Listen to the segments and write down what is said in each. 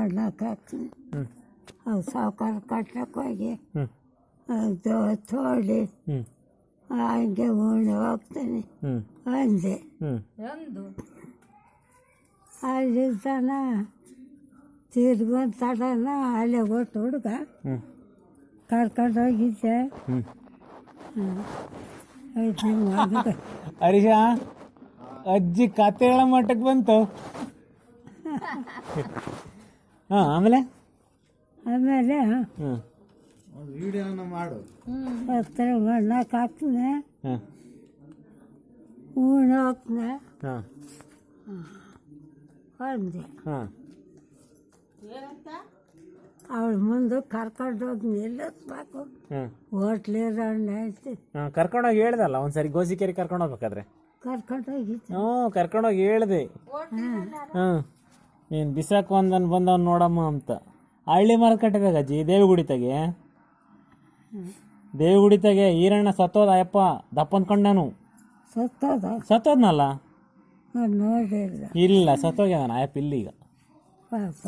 ಮಣ್ಣಕ್ಕೆ ಹಾಕ್ತೀನಿ. ಅವು ಸಾವುಕಾರ ಕಟ್ಟಕ್ಕೆ ಹೋಗಿ ಅದು ತೋಡಿ ಹಂಗೆ ಉಣ್ಣೆ ಹೋಗ್ತಾನೆ ಅಂದೆ. ಅಲ್ಲಿ ತನ ತಿರ್ಗೊಂತಡನ ಅಲ್ಲೇ ಒಟ್ಟು ಹುಡುಗ ಕರ್ಕೊಂಡೋಗಿದ್ದೆ. ಹರೀಶ, ಅಜ್ಜಿ ಕತೆ ಹೇಳೋ ಮಟ್ಟಕ್ಕೆ ಬಂತು. ಆಮೇಲೆ ವಿಡಿಯೋನ ಮಾಡು. ಹತ್ರ ಮಣ್ಣಕ್ಕೆ ಹಾಕ್ತಾನೆ, ಉಣ್ಣೆ ಹೋಗ್ತಾನೆ ಅಂದೆ. ಅವಳು ಮುಂದೆ ಕರ್ಕೊಂಡೋಗಿ ನಿಲ್ಲಿಸ್ಬೇಕು. ಹೋಟ್ಲಿರೋಣ ಐತಿ. ಕರ್ಕೊಂಡೋಗಿ ಹೇಳ್ದಲ್ಲ ಒಂದ್ಸರಿ ಗೋಸಿಕೆರೆ ಕರ್ಕೊಂಡೋಗ್ಬೇಕಾದ್ರೆ. ಕರ್ಕೊಂಡೋಗಿತ್ತು. ಕರ್ಕೊಂಡೋಗಿ ಹೇಳ್ದೆ. ನೀನು ಬಿಸಾಕು ಬಂದವ್ನು ನೋಡಮ್ಮ ಅಂತ. ಹಳ್ಳಿ ಮರ ಕಟ್ಟಿದಾಗ ಅಜ್ಜಿ ದೇವಿಗುಡಿತಾಗೆ ಈರಣ್ಣ ಸತ್ತೋದ ಅಯ್ಯಪ್ಪ ದಪ್ಪ ಅಂದ್ಕೊಂಡನು. ಸತ್ತೋದ್ನಲ್ಲ? ನೋಡಿಲ್ಲ. ಇಲ್ಲ, ಸತ್ತೋಗ್ಯಾನ ಅಯ್ಯಪ್ಪ ಇಲ್ಲಿ ಈಗ.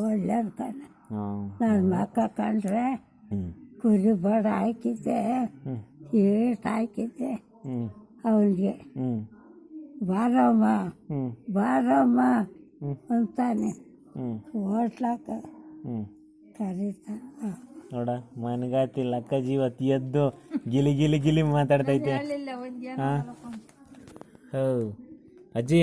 ಒಳ್ಳೆ ಅನ್ಕೊಂಡ. ನನ್ನ ಮಕ್ಕ ಕಂಡ್ರೆ ಕುರಿ ಬಡ ಹಾಕಿದ್ದೆ, ಏಟ್ ಹಾಕಿದ್ದೆ ಅವನಿಗೆ. ಬಾರಮ್ಮ ಬಾರಮ್ಮ ಅಂತಾನೆ ಹೋಟ್ಲಾಕ ಕರೀತ. ನೋಡ ಮನ್ಗಾತಿಲ್ಲ ಅಕ್ಕ ಜೀವತ್ ಎದ್ದು ಗಿಲಿ ಗಿಲಿ ಗಿಲಿ ಮಾತಾಡ್ತೈತೆ. ಹೌದು ಅಜ್ಜಿ.